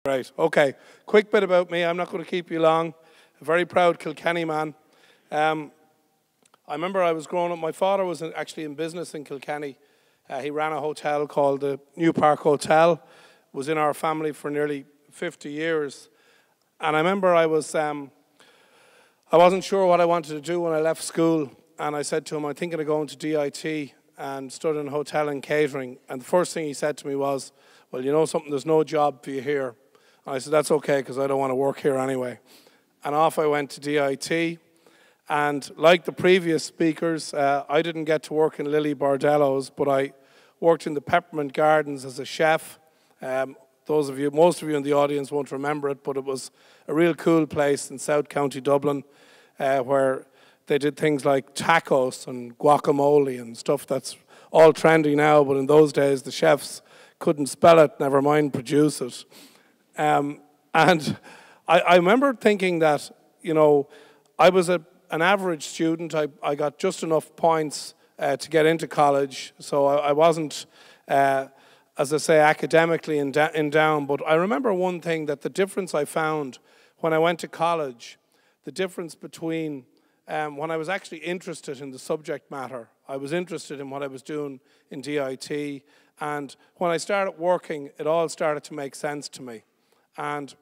Right, okay. Quick bit about me. I'm not going to keep you long. A very proud Kilkenny man. I remember I was growing up, my father was actually in business in Kilkenny. He ran a hotel called the New Park Hotel. Was in our family for nearly 50 years. And I remember I wasn't sure what I wanted to do when I left school. And I said to him, I'm thinking of going to DIT and studying hotel and catering. And the first thing he said to me was, well, you know something, there's no job for you here. And I said, that's okay, because I don't want to work here anyway. And off I went to DIT. And like the previous speakers, I didn't get to work in Lily Bordello's, but I worked in the Peppermint Gardens as a chef. Most of you in the audience won't remember it, but it was a real cool place in South County Dublin, where they did things like tacos and guacamole and stuff that's all trendy now, but in those days the chefs couldn't spell it, never mind produce it. And I remember thinking that, you know, I was an average student. I got just enough points to get into college, so I wasn't, as I say, academically in down. But I remember one thing, that the difference I found when I went to college, the difference between when I was actually interested in the subject matter, I was interested in what I was doing in DIT, and when I started working, it all started to make sense to me. And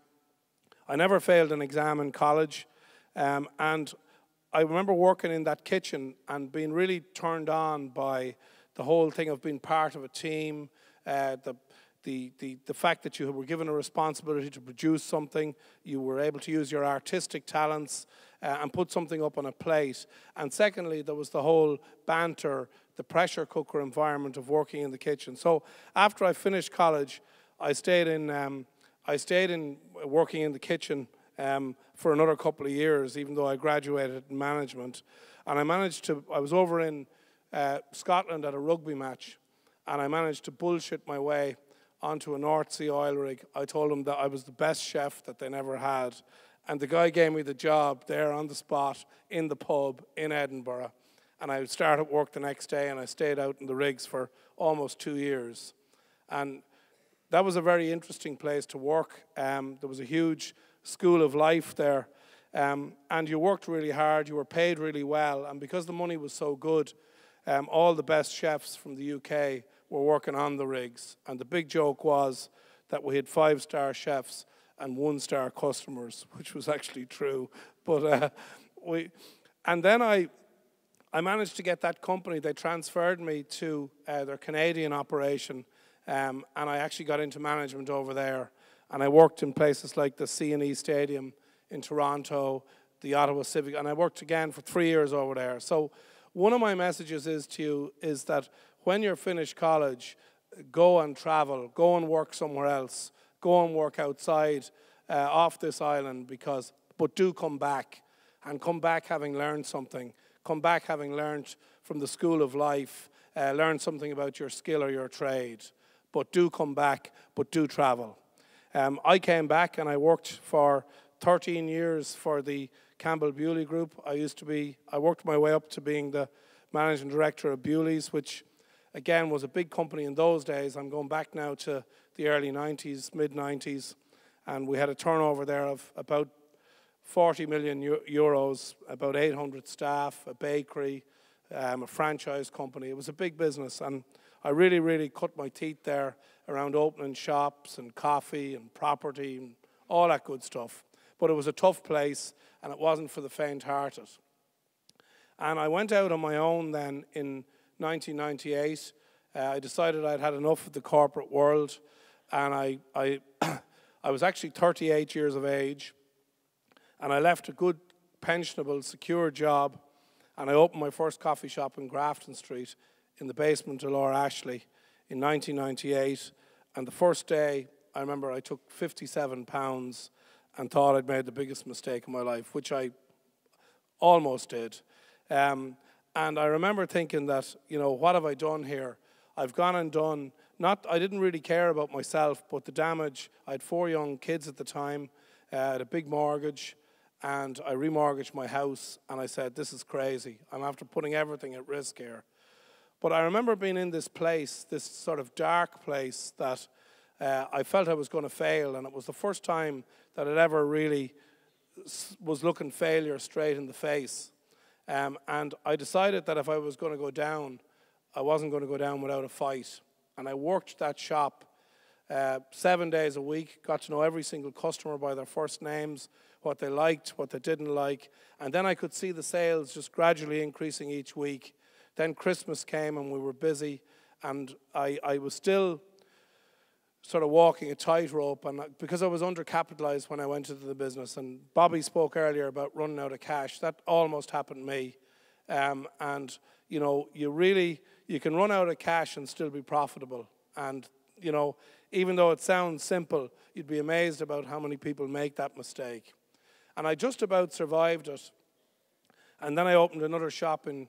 I never failed an exam in college, and I remember working in that kitchen and being really turned on by the whole thing of being part of a team, the fact that you were given a responsibility to produce something, you were able to use your artistic talents and put something up on a plate. And secondly, there was the whole banter, the pressure cooker environment of working in the kitchen. So after I finished college, I stayed in working in the kitchen for another couple of years, even though I graduated in management. And I was over in Scotland at a rugby match, and I managed to bullshit my way onto a North Sea oil rig. I told them that I was the best chef that they never had. And the guy gave me the job there on the spot in the pub in Edinburgh. And I started work the next day, and I stayed out in the rigs for almost 2 years. And that was a very interesting place to work. There was a huge school of life there. And you worked really hard, you were paid really well. And because the money was so good, all the best chefs from the UK were working on the rigs. And the big joke was that we had 5-star chefs and 1-star customers, which was actually true. But and then I managed to get that company. They transferred me to their Canadian operation, and I actually got into management over there. And I worked in places like the C&E Stadium in Toronto, the Ottawa Civic, and I worked again for 3 years over there. So one of my messages is that when you're finished college, go and travel, go and work somewhere else, go and work outside off this island, but do come back, and come back having learned something. Come back having learned from the school of life, learn something about your skill or your trade. But do come back, but do travel. I came back and I worked for 13 years for the Campbell Bewley Group. I worked my way up to being the managing director of Bewley's, which again was a big company in those days. I'm going back now to the early 90s, mid-90s, and we had a turnover there of about 40 million euros, about 800 staff, a bakery, a franchise company. It was a big business, and I really, really cut my teeth there around opening shops and coffee and property and all that good stuff. But it was a tough place, and it wasn't for the faint-hearted. And I went out on my own then in 1998. I decided I'd had enough of the corporate world, and I was actually 38 years of age, and I left a good, pensionable, secure job, and I opened my first coffee shop in Grafton Street in the basement of Laura Ashley in 1998. And the first day, I remember I took £57 and thought I'd made the biggest mistake of my life, which I almost did. And I remember thinking that, you know, what have I done here? I've gone and done, I didn't really care about myself, but the damage. I had 4 young kids at the time, I had a big mortgage, and I remortgaged my house, and I said, this is crazy. I'm after putting everything at risk here. But I remember being in this place, this sort of dark place that I felt I was going to fail, and it was the first time that I'd ever really was looking failure straight in the face. And I decided that if I was going to go down, I wasn't going to go down without a fight. And I worked that shop 7 days a week, got to know every single customer by their first names, what they liked, what they didn't like. And then I could see the sales just gradually increasing each week. Then Christmas came and we were busy, and I was still sort of walking a tightrope, and because I was undercapitalized when I went into the business, and Bobby spoke earlier about running out of cash, that almost happened to me. And you know, you can run out of cash and still be profitable. And you know, even though it sounds simple, you'd be amazed about how many people make that mistake. And I just about survived it. And then I opened another shop in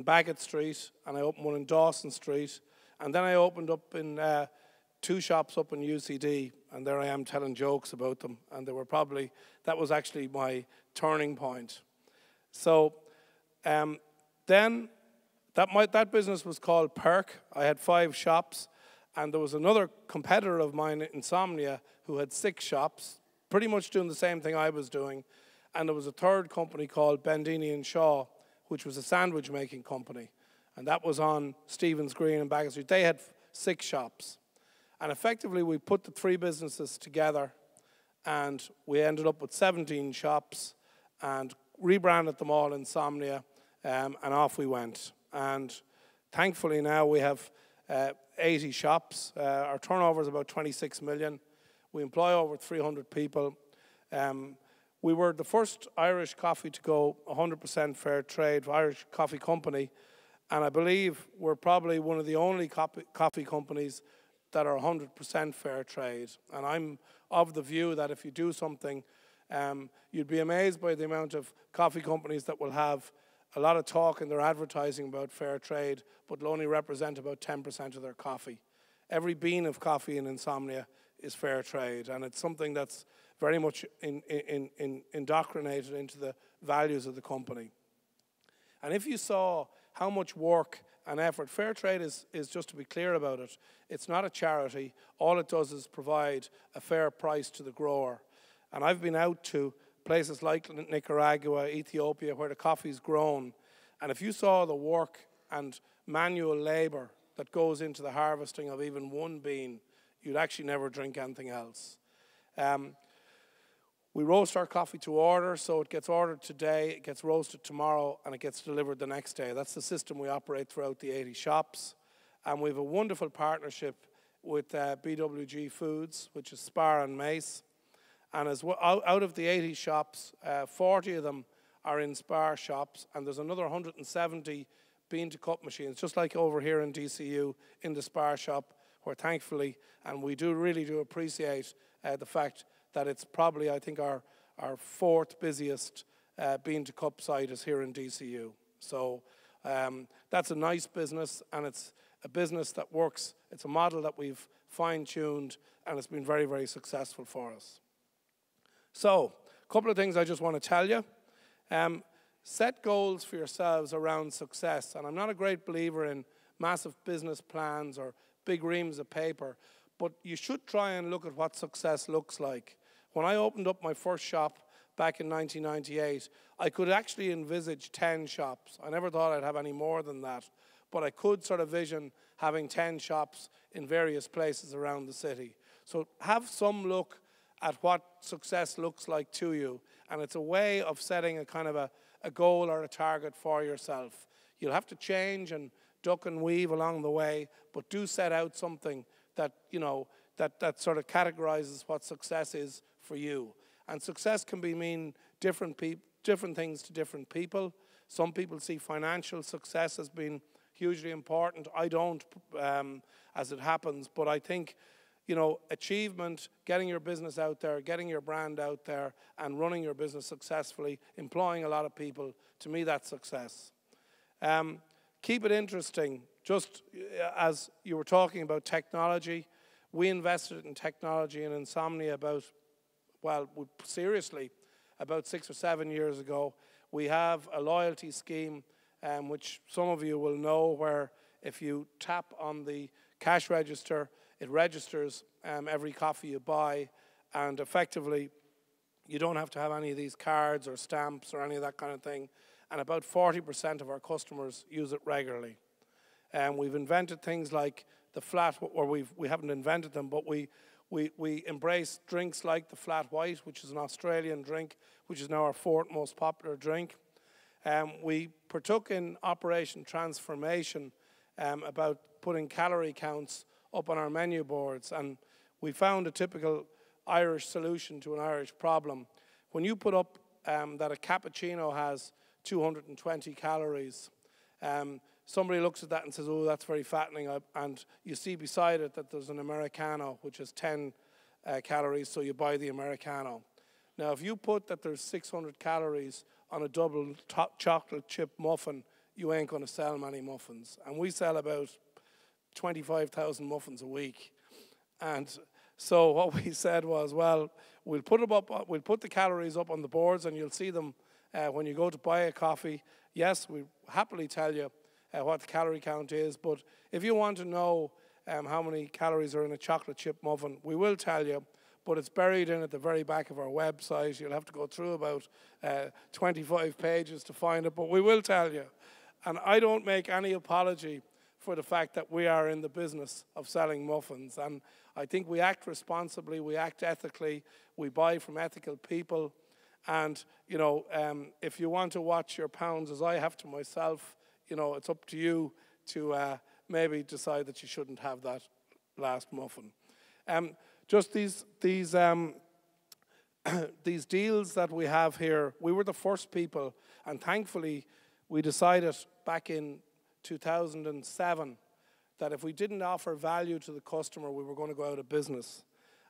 Bagot Street, and I opened one in Dawson Street, and then I opened up in 2 shops up in UCD, and there I am telling jokes about them, and that was actually my turning point. So then that business was called Perk. I had 5 shops, and there was another competitor of mine, Insomnia, who had 6 shops, pretty much doing the same thing I was doing, and there was a third company called Bendini and Shaw, which was a sandwich making company, and that was on Stephen's Green and Bagot Street. They had 6 shops. And effectively, we put the 3 businesses together, and we ended up with 17 shops and rebranded them all Insomnia, and off we went. And thankfully now we have 80 shops. Our turnover is about 26 million. We employ over 300 people. We were the first Irish coffee to go 100% fair trade, Irish coffee company, and I believe we're probably one of the only coffee companies that are 100% fair trade. And I'm of the view that if you do something, you'd be amazed by the amount of coffee companies that will have a lot of talk in their advertising about fair trade, but will only represent about 10% of their coffee. Every bean of coffee in Insomnia is fair trade, and it's something that's very much indoctrinated into the values of the company. And if you saw how much work and effort, fair trade is just to be clear about it, it's not a charity. All it does is provide a fair price to the grower. And I've been out to places like Nicaragua, Ethiopia, where the coffee's grown, and if you saw the work and manual labor that goes into the harvesting of even one bean, you'd actually never drink anything else. We roast our coffee to order, so it gets ordered today, it gets roasted tomorrow, and it gets delivered the next day. That's the system we operate throughout the 80 shops. And we have a wonderful partnership with BWG Foods, which is Spar and Mace. And as well, out of the 80 shops, 40 of them are in Spar shops, and there's another 170 bean-to-cup machines, just like over here in DCU, in the Spar shop, where thankfully, and we really do appreciate the fact that it's probably, I think, our 4th busiest bean-to-cup site is here in DCU. So that's a nice business, and it's a business that works. It's a model that we've fine-tuned, and it's been very, very successful for us. So a couple of things I just want to tell you. Set goals for yourselves around success, and I'm not a great believer in massive business plans or big reams of paper, but you should try and look at what success looks like. When I opened up my first shop back in 1998, I could actually envisage 10 shops. I never thought I'd have any more than that, but I could sort of vision having 10 shops in various places around the city. So have some look at what success looks like to you, and it's a way of setting a kind of a goal or a target for yourself. You'll have to change and duck and weave along the way, but do set out something that, you know, that sort of categorizes what success is for you. And success can mean different things to different people. Some people see financial success as being hugely important. I don't, as it happens, but I think, you know, achievement, getting your business out there, getting your brand out there, and running your business successfully, employing a lot of people, to me that's success. Keep it interesting. Just as you were talking about technology, we invested in technology and Insomnia seriously, about 6 or 7 years ago. We have a loyalty scheme, which some of you will know, where if you tap on the cash register, It registers every coffee you buy, and effectively, you don't have to have any of these cards or stamps or any of that kind of thing. And about 40% of our customers use it regularly. And we've invented things like the flat, or we haven't invented them, but we embrace drinks like the flat white, which is an Australian drink, which is now our 4th most popular drink. We partook in Operation Transformation about putting calorie counts up on our menu boards, and we found a typical Irish solution to an Irish problem. When you put up that a cappuccino has 220 calories, somebody looks at that and says, oh, that's very fattening, and you see beside it that there's an Americano, which has 10 calories, so you buy the Americano. Now, if you put that there's 600 calories on a double chocolate chip muffin, you ain't going to sell many muffins. And we sell about 25,000 muffins a week. And so what we said was, well, we'll put the calories up on the boards, and you'll see them when you go to buy a coffee. Yes, we happily tell you what the calorie count is, but if you want to know how many calories are in a chocolate chip muffin, we will tell you, but it's buried in at the very back of our website. You'll have to go through about 25 pages to find it, but we will tell you. And I don't make any apology for the fact that we are in the business of selling muffins. And I think we act responsibly, we act ethically, we buy from ethical people. And, you know, if you want to watch your pounds, as I have to myself, you know, it's up to you to maybe decide that you shouldn't have that last muffin. Just these these deals that we have here, we were the first people, and thankfully we decided back in 2007 that if we didn't offer value to the customer, we were going to go out of business.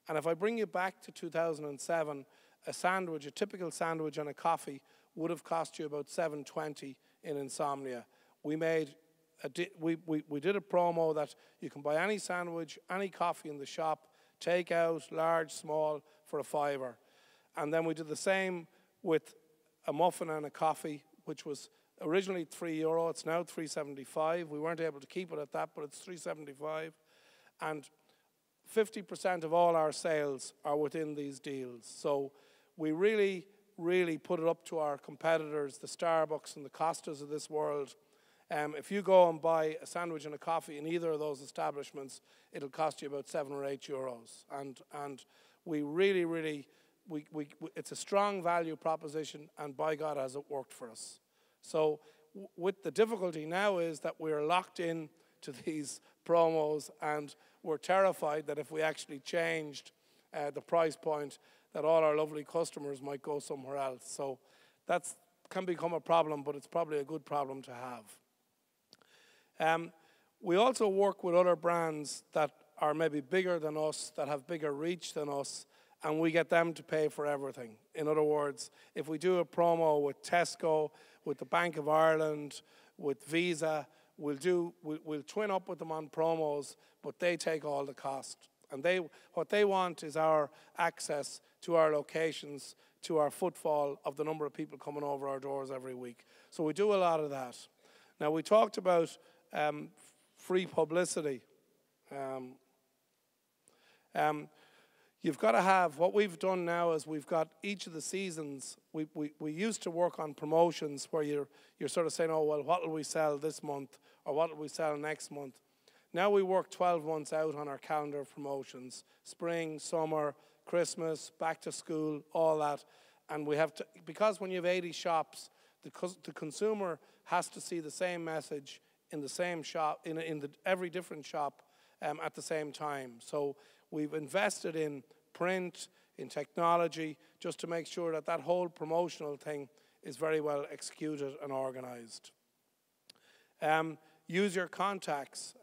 And if I bring you back to 2007, a sandwich, a typical sandwich and a coffee, would have cost you about $7.20 in Insomnia. We made we did a promo that you can buy any sandwich, any coffee in the shop, take out, large, small, for a $5. And then we did the same with a muffin and a coffee, which was originally €3. It's now $3.75. We weren't able to keep it at that, but it's $3.75. And 50% of all our sales are within these deals. So we really, really put it up to our competitors, the Starbucks and the Costas of this world. If you go and buy a sandwich and a coffee in either of those establishments, it'll cost you about €7 or €8. And we really, really, it's a strong value proposition, and by God has it worked for us. So with the difficulty now is that we're locked in to these promos, and we're terrified that if we actually changed the price point, that all our lovely customers might go somewhere else. So that can become a problem, but it's probably a good problem to have. We also work with other brands that are maybe bigger than us, that have bigger reach than us, and we get them to pay for everything. In other words, if we do a promo with Tesco, with the Bank of Ireland, with Visa, we'll twin up with them on promos, but they take all the cost. And what they want is our access to our locations, to our footfall of the number of people coming over our doors every week. So we do a lot of that. Now, we talked about free publicity. You've got to have, what we've done now is we've got each of the seasons. We used to work on promotions where you're sort of saying, oh, well, what will we sell this month, or what will we sell next month? Now we work 12 months out on our calendar of promotions: spring, summer, Christmas, back to school, all that. And we have to, because when you have 80 shops, the consumer has to see the same message in the same shop, in every different shop at the same time. So we've invested in print, in technology, just to make sure that that whole promotional thing is very well executed and organized. Use your contacts.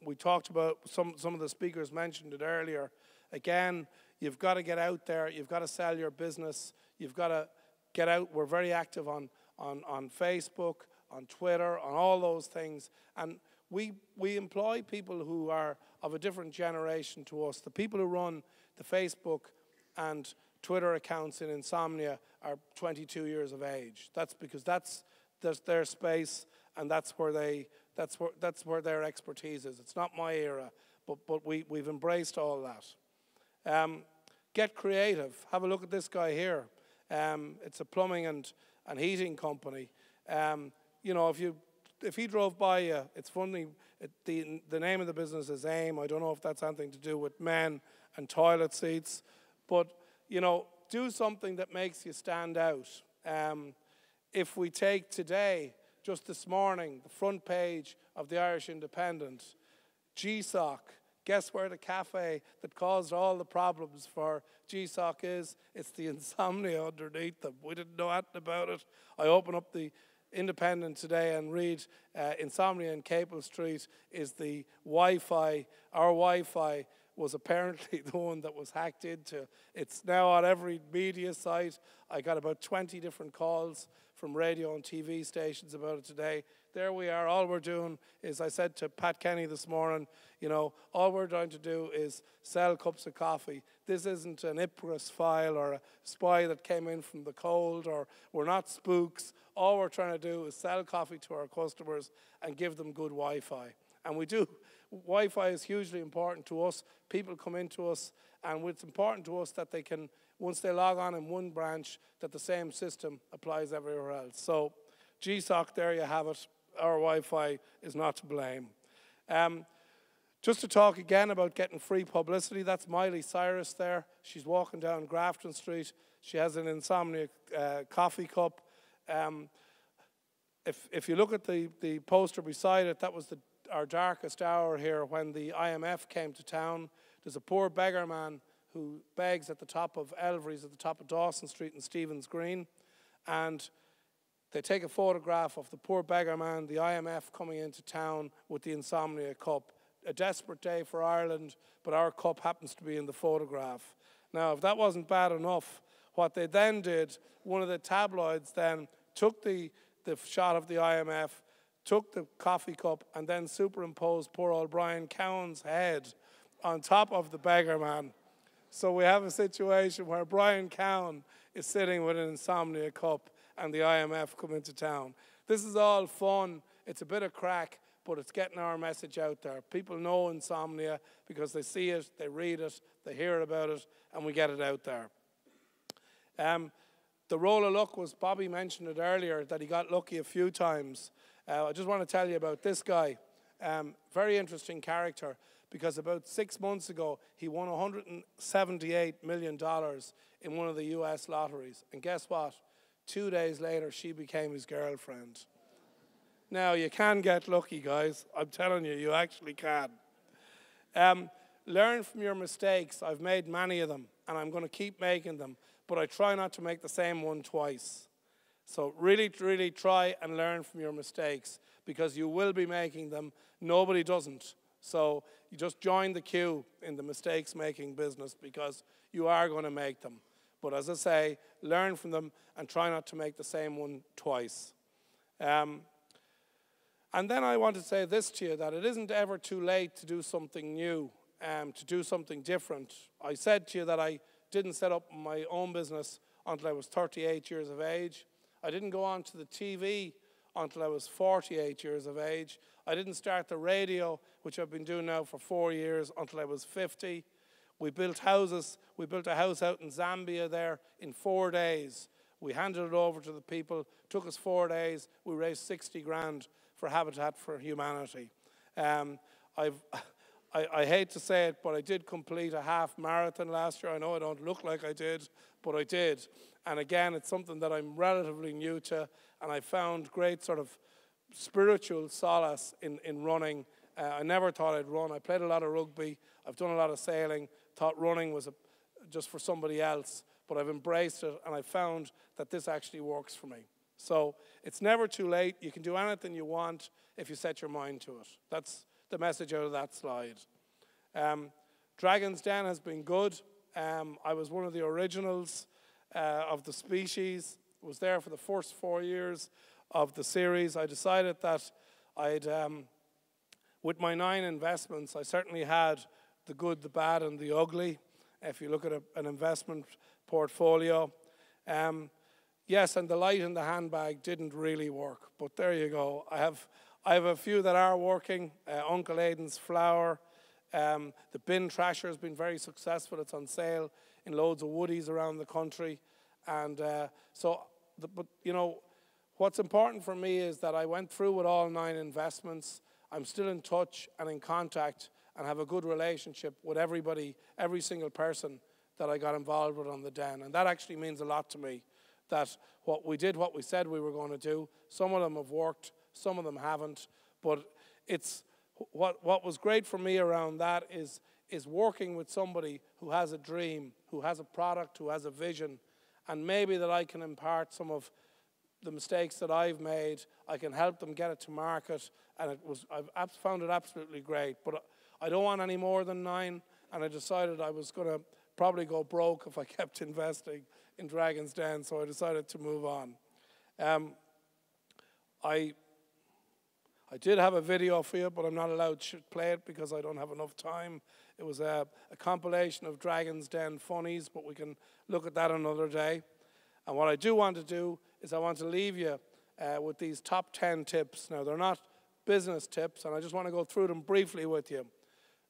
We talked about, some of the speakers mentioned it earlier. Again, you've got to get out there. You've got to sell your business. You've got to get out. We're very active on Facebook, on Twitter, on all those things. And we employ people who are of a different generation to us. The people who run the Facebook and Twitter accounts in Insomnia are 22 years of age. That's because that's their space, and that's where their expertise is. It's not my era. but we've embraced all that. Get creative. Have a look at this guy here. It's a plumbing and heating company. You know, if he drove by you, it's funny. The name of the business is AIM. I don't know if that's something to do with men and toilet seats, but you know, do something that makes you stand out. If we take today, just this morning, the front page of the Irish Independent, GSOC. Guess where the cafe that caused all the problems for GSOC is? It's the insomnia underneath them. We didn't know anything about it. I open up the Independent today and read insomnia in Capel Street is the Wi-Fi. Our Wi-Fi was apparently the one that was hacked into. It's now on every media site. I got about 20 different calls from radio and TV stations about it today. There we are. All we're doing is, I said to Pat Kenny this morning, you know, all we're trying to do is sell cups of coffee. This isn't an Ipcris file or a spy that came in from the cold, or we're not spooks. All we're trying to do is sell coffee to our customers and give them good Wi-Fi. And we do. Wi-Fi is hugely important to us. People come into us, and it's important to us that they can, once they log on in one branch, that the same system applies everywhere else. So GSOC, there you have it. Our Wi-Fi is not to blame. Just to talk again about getting free publicity, that's Miley Cyrus there. She's walking down Grafton Street. She has an insomnia coffee cup. If you look at the poster beside it, that was our darkest hour here when the IMF came to town. There's a poor beggar man who begs at the top of Elvery's, at the top of Dawson Street and Stephen's Green. And they take a photograph of the poor beggar man, the IMF coming into town with the insomnia cup. A desperate day for Ireland, but our cup happens to be in the photograph. Now, if that wasn't bad enough, what they then did, one of the tabloids then took the shot of the IMF, took the coffee cup, and then superimposed poor old Brian Cowan's head on top of the beggar man. So we have a situation where Brian Cowan is sitting with an insomnia cup and the IMF come into town. This is all fun. It's a bit of crack, but it's getting our message out there. People know insomnia because they see it, they read it, they hear about it, and we get it out there. The role of luck was, Bobby mentioned it earlier, that he got lucky a few times. I just want to tell you about this guy. Very interesting character, because about 6 months ago, he won $178 million in one of the US lotteries. And guess what? 2 days later, she became his girlfriend. Now, you can get lucky, guys. I'm telling you, you actually can. Learn from your mistakes. I've made many of them, and I'm going to keep making them, but I try not to make the same one twice. So really, really try and learn from your mistakes, because you will be making them. Nobody doesn't. So you just join the queue in the mistakes-making business, because you are going to make them. But as I say, learn from them and try not to make the same one twice. And then I want to say this to you, that it isn't ever too late to do something new, to do something different. I said to you that I didn't set up my own business until I was 38 years of age. I didn't go on to the TV until I was 48 years of age. I didn't start the radio, which I've been doing now for 4 years, until I was 50. We built houses. We built a house out in Zambia there in 4 days. We handed it over to the people. It took us 4 days. We raised 60 grand for Habitat for Humanity. I hate to say it, but I did complete a half marathon last year. I know I don't look like I did, but I did. And again, it's something that I'm relatively new to, and I found great sort of spiritual solace in running. I never thought I'd run. I played a lot of rugby. I've done a lot of sailing. Thought running was just for somebody else, but I've embraced it, and I found that this actually works for me. So it's never too late. You can do anything you want if you set your mind to it. That's the message out of that slide. Dragon's Den has been good. I was one of the originals of the species. I was there for the first 4 years of the series. I decided that with my 9 investments, I certainly had the good, the bad, and the ugly, if you look at an investment portfolio. Yes, and the light in the handbag didn't really work, but there you go. I have a few that are working. Uncle Aidan's Flour, The bin trasher has been very successful. It's on sale in loads of woodies around the country. And but you know, what's important for me is that I went through with all 9 investments. I'm still in touch and in contact and have a good relationship with everybody, every single person that I got involved with on the Den. And that actually means a lot to me, that what we did, what we said we were going to do. Some of them have worked, some of them haven't. But it's what was great for me around that is working with somebody who has a dream, who has a product, who has a vision, and maybe that I can impart some of the mistakes that I've made. I can help them get it to market, and I've found it absolutely great. But I don't want any more than 9, and I decided I was going to probably go broke if I kept investing in Dragon's Den, so I decided to move on. I did have a video for you, but I'm not allowed to play it because I don't have enough time. It was a compilation of Dragon's Den funnies, but we can look at that another day. And what I do want to do is I want to leave you with these top 10 tips. Now, they're not business tips, and I just want to go through them briefly with you.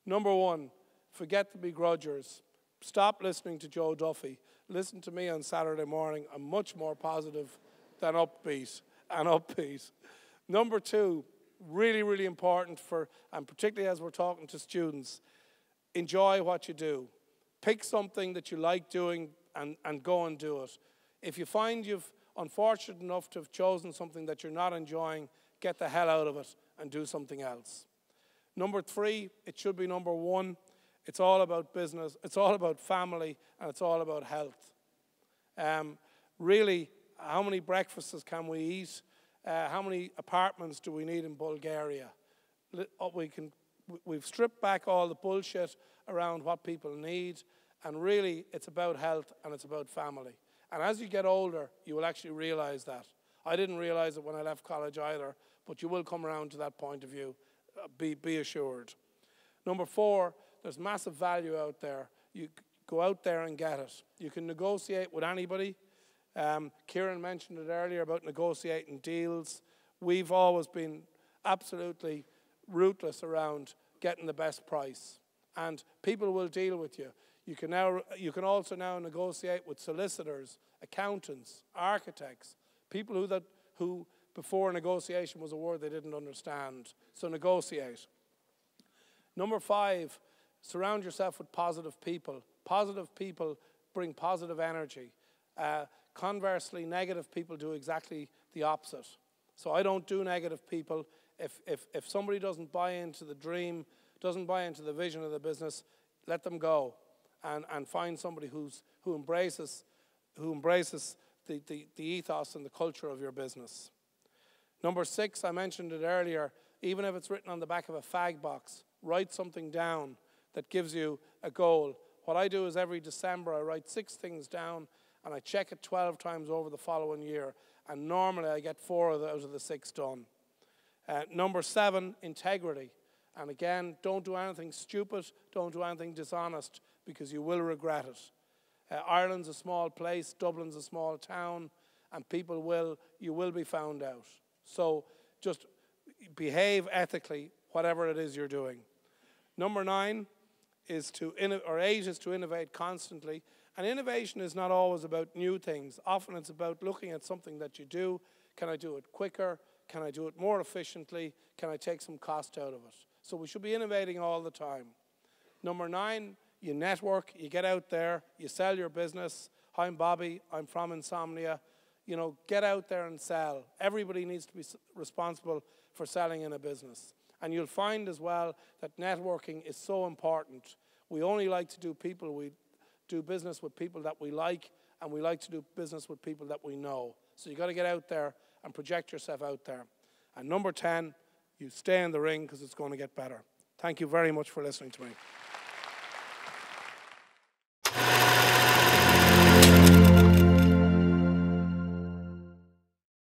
Number 1, forget the begrudgers. Stop listening to Joe Duffy. Listen to me on Saturday morning. I'm much more positive than upbeat. Number 2, really, really important and particularly as we're talking to students, enjoy what you do. Pick something that you like doing and go and do it. If you find you've unfortunate enough to have chosen something that you're not enjoying, get the hell out of it and do something else. Number 3, it should be number 1. It's all about business, it's all about family, and it's all about health. Really, how many breakfasts can we eat? How many apartments do we need in Bulgaria? We've stripped back all the bullshit around what people need, and really it's about health and it's about family. And as you get older, you will actually realize that. I didn't realize it when I left college either, but you will come around to that point of view, be assured. Number 4, there's massive value out there. You go out there and get it. You can negotiate with anybody. Kieran mentioned it earlier about negotiating deals. We've always been absolutely ruthless around getting the best price. And people will deal with you. You can also now negotiate with solicitors, accountants, architects, people who before negotiation was a word they didn't understand. So negotiate. Number 5, surround yourself with positive people. Positive people bring positive energy. Conversely, negative people do exactly the opposite. So I don't do negative people. If somebody doesn't buy into the dream, doesn't buy into the vision of the business, let them go and find somebody who embraces the ethos and the culture of your business. Number 6, I mentioned it earlier, even if it's written on the back of a fag box, write something down that gives you a goal. What I do is every December I write 6 things down and I check it 12 times over the following year, and normally I get 4 out of the 6 done. Number 7, integrity. And again, don't do anything stupid, don't do anything dishonest, because you will regret it. Ireland's a small place, Dublin's a small town, and you will be found out. So just behave ethically, whatever it is you're doing. Number 9 is 8 is to innovate constantly. And innovation is not always about new things. Often it's about looking at something that you do. Can I do it quicker? Can I do it more efficiently? Can I take some cost out of it? So we should be innovating all the time. Number 9, you network, you get out there, you sell your business. Hi, I'm Bobby, I'm from Insomnia. You know, get out there and sell. Everybody needs to be responsible for selling in a business. And you'll find as well that networking is so important. We only like to do business with people that we like, and we like to do business with people that we know. So you've got to get out there and project yourself out there. And number 10, you stay in the ring because it's going to get better. Thank you very much for listening to me.